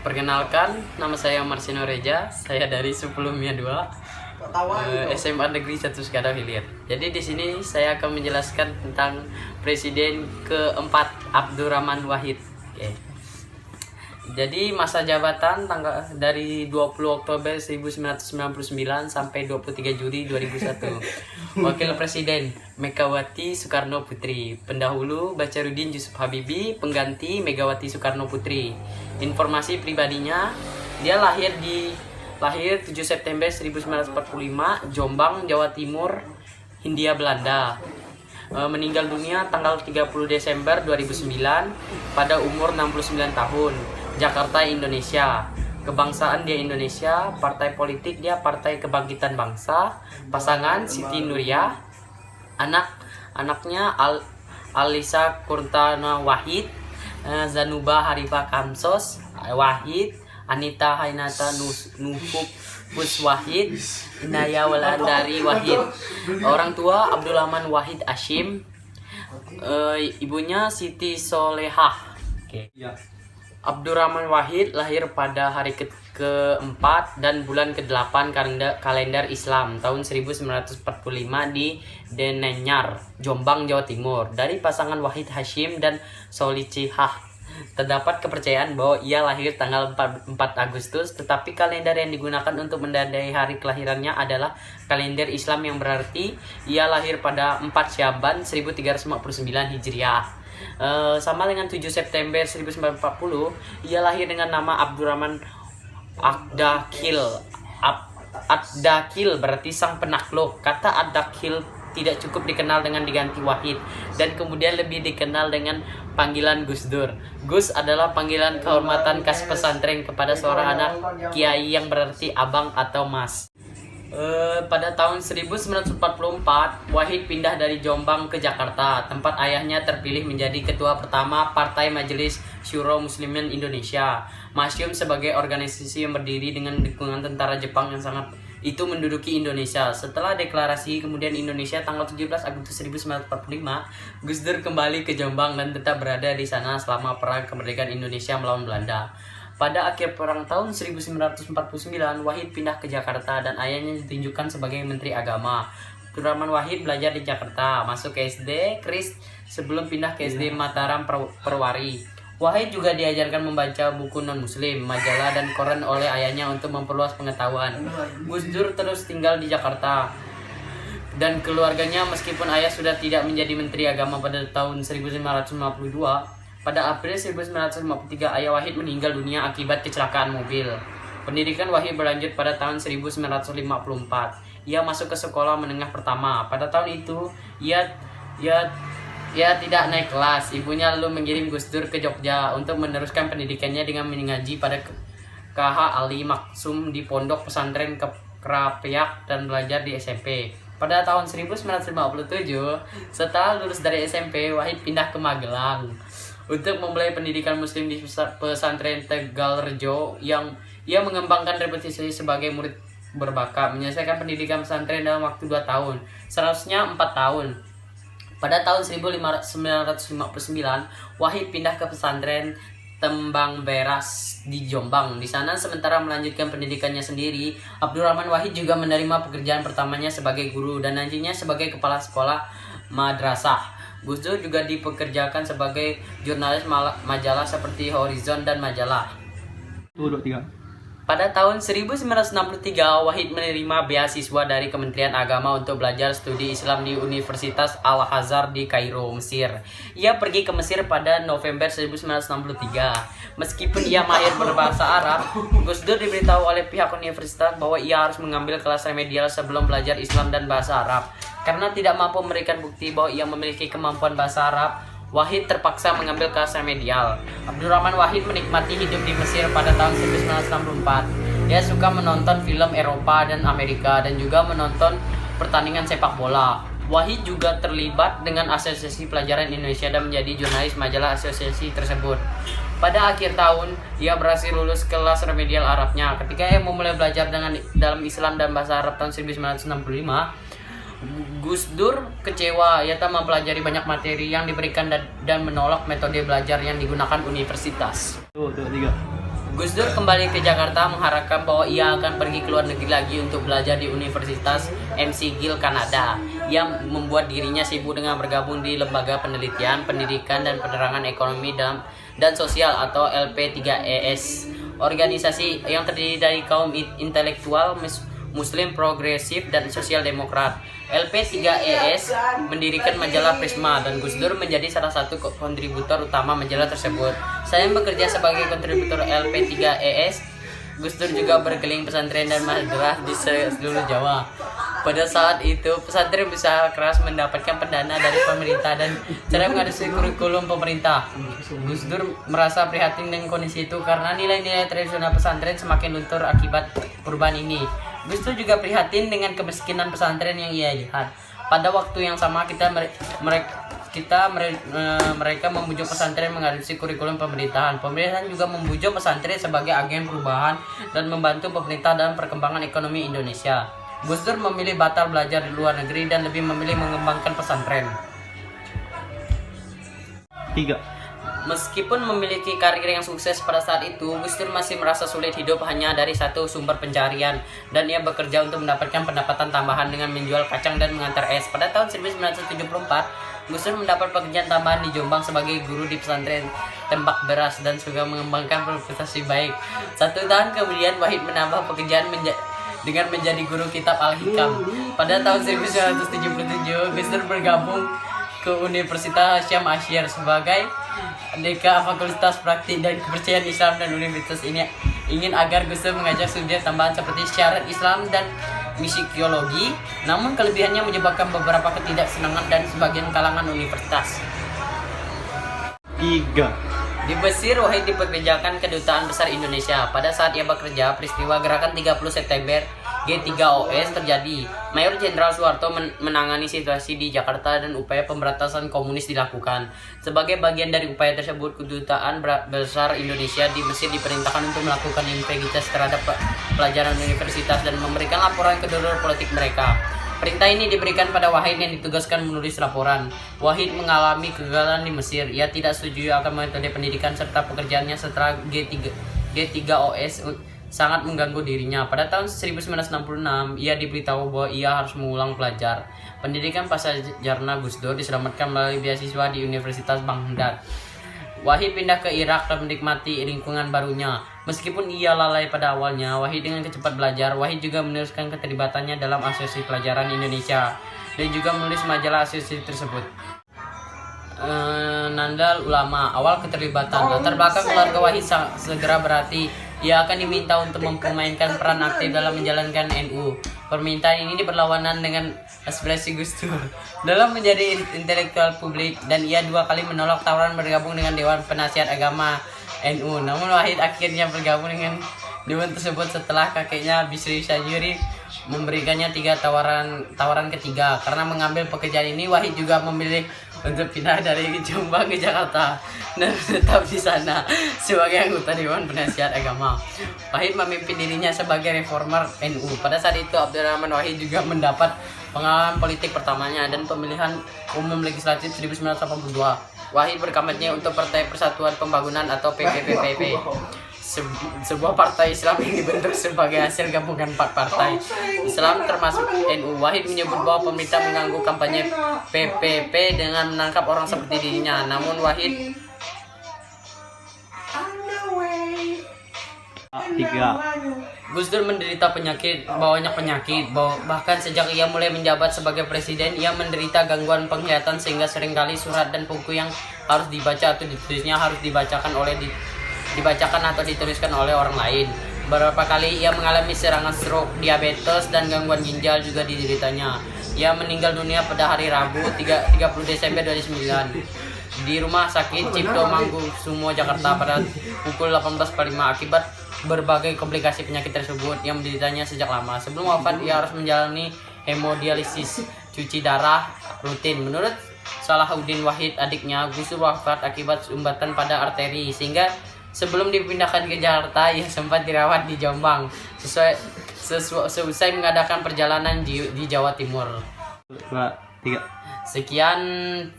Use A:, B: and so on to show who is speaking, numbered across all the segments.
A: Perkenalkan, nama saya Marsino Reja. Saya dari Sebelumnya 2 SMA Negeri 1 Sekadau Hilir. Jadi di sini saya akan menjelaskan tentang Presiden keempat Abdurrahman Wahid. Oke. Jadi masa jabatan dari 20 Oktober 1999 sampai 23 Juli 2001. Wakil Presiden Megawati Soekarno Putri. Pendahulu Bacharuddin Yusuf Habibie, pengganti Megawati Soekarno Putri. Informasi pribadinya, dia lahir 7 September 1945, Jombang, Jawa Timur, Hindia Belanda. Meninggal dunia tanggal 30 Desember 2009 pada umur 69 tahun. Jakarta, Indonesia. Kebangsaan dia Indonesia, partai politik dia Partai Kebangkitan Bangsa, pasangan Siti Nuria, anaknya Alisa Kurtana Wahid, Zanuba Harifah Kamsos Wahid, Anita Hainata Nuhub Bus Wahid, Inaya Walandari Wahid. Orang tua Abdurrahman Wahid Hashim, ibunya Siti Solehah. Oke. Abdurrahman Wahid lahir pada hari keempat dan bulan ke-8 kalender Islam tahun 1945 di Denanyar, Jombang, Jawa Timur. Dari pasangan Wahid Hashim dan Solicihah terdapat kepercayaan bahwa ia lahir tanggal 4 Agustus, tetapi kalender yang digunakan untuk menandai hari kelahirannya adalah kalender Islam, yang berarti ia lahir pada 4 Syaban 1359 Hijriah. Sama dengan 7 September 1940, ia lahir dengan nama Abdurrahman Ad-Dakhil. Ad-Dakhil berarti sang penakluk. Kata Ad-Dakhil tidak cukup dikenal dengan diganti Wahid, dan kemudian lebih dikenal dengan panggilan Gus Dur. Gus adalah panggilan kehormatan khas pesantren kepada seorang anak kiai yang berarti abang atau mas. Pada tahun 1944, Wahid pindah dari Jombang ke Jakarta, tempat ayahnya terpilih menjadi ketua pertama Partai Majelis Syuro Muslimin Indonesia, Masyum, sebagai organisasi yang berdiri dengan dukungan tentara Jepang yang sangat itu menduduki Indonesia. Setelah deklarasi kemudian Indonesia tanggal 17 Agustus 1945, Gus Dur kembali ke Jombang dan tetap berada di sana selama perang kemerdekaan Indonesia melawan Belanda. Pada akhir perang tahun 1949, Wahid pindah ke Jakarta dan ayahnya ditunjukkan sebagai Menteri Agama. Abdurrahman Wahid belajar di Jakarta, masuk ke SD Kris sebelum pindah ke SD Mataram Perwari. Wahid juga diajarkan membaca buku non-muslim, majalah dan koran oleh ayahnya untuk memperluas pengetahuan. Gus Dur terus tinggal di Jakarta dan keluarganya meskipun ayah sudah tidak menjadi Menteri Agama pada tahun 1552. Pada April 1953, ayah Wahid meninggal dunia akibat kecelakaan mobil. Pendidikan Wahid berlanjut pada tahun 1954. Ia masuk ke sekolah menengah pertama. Pada tahun itu, ia tidak naik kelas. Ibunya lalu mengirim Gus Dur ke Jogja untuk meneruskan pendidikannya dengan mengaji pada KH Ali Maksum di Pondok Pesantren Kerapiak dan belajar di SMP. Pada tahun 1957, setelah lulus dari SMP, Wahid pindah ke Magelang untuk memulai pendidikan muslim di pesantren Tegalrejo, yang ia mengembangkan reputasi sebagai murid berbakat, menyelesaikan pendidikan pesantren dalam waktu 2 tahun, seharusnya 4 tahun. Pada tahun 1959, Wahid pindah ke pesantren Tembang Beras di Jombang. Di sana sementara melanjutkan pendidikannya sendiri, Abdurrahman Wahid juga menerima pekerjaan pertamanya sebagai guru dan nantinya sebagai kepala sekolah madrasah. Gus Dur juga dipekerjakan sebagai jurnalis majalah seperti Horizon dan Majalah. Pada tahun 1963, Wahid menerima beasiswa dari Kementerian Agama untuk belajar studi Islam di Universitas Al-Azhar di Kairo, Mesir. Ia pergi ke Mesir pada November 1963. Meskipun ia mahir berbahasa Arab, Gus Dur diberitahu oleh pihak universitas bahwa ia harus mengambil kelas remedial sebelum belajar Islam dan bahasa Arab. Karena tidak mampu memberikan bukti bahwa ia memiliki kemampuan bahasa Arab, Wahid terpaksa mengambil kelas remedial. Abdurrahman Wahid menikmati hidup di Mesir pada tahun 1964. Dia suka menonton film Eropa dan Amerika dan juga menonton pertandingan sepak bola. Wahid juga terlibat dengan Asosiasi Pelajaran Indonesia dan menjadi jurnalis majalah asosiasi tersebut. Pada akhir tahun, ia berhasil lulus kelas remedial Arabnya. Ketika ia memulai belajar dalam Islam dan bahasa Arab tahun 1965, Gus Dur kecewa. Ia tak mempelajari banyak materi yang diberikan dan menolak metode belajar yang digunakan universitas. Gus Dur kembali ke Jakarta mengharapkan bahwa ia akan pergi ke luar negeri lagi untuk belajar di Universitas McGill Kanada, yang membuat dirinya sibuk dengan bergabung di Lembaga Penelitian, Pendidikan, dan Penerangan Ekonomi dan Sosial atau LP3ES, organisasi yang terdiri dari kaum intelektual Muslim progresif dan sosial demokrat. LP3ES mendirikan majalah Prisma dan Gus Dur menjadi salah satu kontributor utama majalah tersebut. Selain bekerja sebagai kontributor LP3ES, Gus Dur juga berkeliling pesantren dan madrasah di seluruh Jawa. Pada saat itu, pesantren berusaha keras mendapatkan pendana dari pemerintah dan cara mengadopsi kurikulum pemerintah. Gus Dur merasa prihatin dengan kondisi itu karena nilai-nilai tradisional pesantren semakin luntur akibat perubahan ini. Gus Dur juga prihatin dengan kemiskinan pesantren yang ia lihat. Pada waktu yang sama mereka membujuk pesantren mengadopsi kurikulum pemerintahan. Pemerintahan juga membujuk pesantren sebagai agen perubahan dan membantu pemerintah dalam perkembangan ekonomi Indonesia. Gus Dur memilih batal belajar di luar negeri dan lebih memilih mengembangkan pesantren.
B: 3.
A: Meskipun memiliki karir yang sukses pada saat itu, Gus Dur masih merasa sulit hidup hanya dari satu sumber pencarian, dan ia bekerja untuk mendapatkan pendapatan tambahan dengan menjual kacang dan mengantar es. Pada tahun 1974, Gus Dur mendapat pekerjaan tambahan di Jombang sebagai guru di pesantren Tembak Beras dan juga mengembangkan prestasi baik. 1 tahun kemudian, Wahid menambah pekerjaan dengan menjadi guru kitab Al-Hikam. Pada tahun 1977, Gus Dur bergabung ke Universitas Hasyam Asy'ari sebagai Dekan Fakultas Praktik dan Kepercayaan Islam, dan universitas ini ingin agar Gus Dur mengajar subjek tambahan seperti syariat Islam dan misikologi. Namun kelebihannya menyebabkan beberapa ketidaksenangan dan sebagian kalangan universitas.
B: 3.
A: Di Mesir, Wahid dipekerjakan Kedutaan Besar Indonesia. Pada saat ia bekerja, peristiwa Gerakan 30 September G3OS terjadi. Mayor Jenderal Soeharto menangani situasi di Jakarta dan upaya pemberantasan komunis dilakukan. Sebagai bagian dari upaya tersebut, Kedutaan Besar Indonesia di Mesir diperintahkan untuk melakukan integritas terhadap pelajaran universitas dan memberikan laporan ke donor politik mereka. Perintah ini diberikan pada Wahid yang ditugaskan menulis laporan. Wahid mengalami kegagalan di Mesir. Ia tidak setuju akan metode pendidikan serta pekerjaannya setelah G3OS sangat mengganggu dirinya. Pada tahun 1966, ia diberitahu bahwa ia harus mengulang belajar. Pendidikan pasarjana Gus Dur diselamatkan melalui beasiswa di Universitas Baghdad. Wahid pindah ke Irak dan menikmati lingkungan barunya. Meskipun ia lalai pada awalnya, Wahid dengan cepat belajar. Wahid juga meneruskan keterlibatannya dalam Asosiasi Pelajaran Indonesia dan juga menulis majalah asosiasi tersebut. Nandal Ulama. Awal keterlibatan. Latar belakang keluarga Wahid segera berarti ia akan diminta untuk memainkan peran aktif dalam menjalankan NU. Permintaan ini berlawanan dengan aspirasi Gus Dur dalam menjadi intelektual publik, dan ia 2 kali menolak tawaran bergabung dengan Dewan Penasihat Agama NU. Namun Wahid akhirnya bergabung dengan dewan tersebut setelah kakeknya Bisri Syajuri memberikannya 3 tawaran ketiga. Karena mengambil pekerjaan ini, Wahid juga memilih untuk pindah dari Jombang ke Jakarta dan tetap di sana sebagai anggota Dewan Penasihat Agama. Wahid memimpin dirinya sebagai reformer NU. Pada saat itu, Abdurrahman Wahid juga mendapat pengalaman politik pertamanya dan pemilihan umum legislatif 1982. Wahid berkampanye untuk Partai Persatuan Pembangunan atau PPPP, sebuah partai Islam yang dibentuk sebagai hasil gabungan 4 partai Islam termasuk NU. Wahid menyebut bahwa pemerintah mengganggu kampanye PPP dengan menangkap orang seperti dirinya. Namun Wahid
B: 3.
A: Gus Dur menderita banyak penyakit. Bahkan sejak ia mulai menjabat sebagai presiden, ia menderita gangguan penglihatan sehingga seringkali surat dan buku yang harus dibaca atau ditulisnya harus dibacakan atau dituliskan oleh orang lain. Beberapa kali ia mengalami serangan stroke, diabetes, dan gangguan ginjal juga dideritanya. Ia meninggal dunia pada hari Rabu 30 Desember 2009 di Rumah Sakit Cipto Mangunkusumo, Jakarta pada pukul 18.45 akibat berbagai komplikasi penyakit tersebut yang menderitanya sejak lama. Sebelum wafat, ia harus menjalani hemodialisis, cuci darah rutin. Menurut Salahuddin Wahid, adiknya, Gus Dur wafat akibat sumbatan pada arteri, sehingga sebelum dipindahkan ke Jakarta, ia sempat dirawat di Jombang seusai mengadakan perjalanan di Jawa Timur.
B: 2, 3.
A: Sekian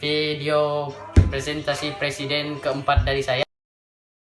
A: video presentasi presiden keempat dari saya.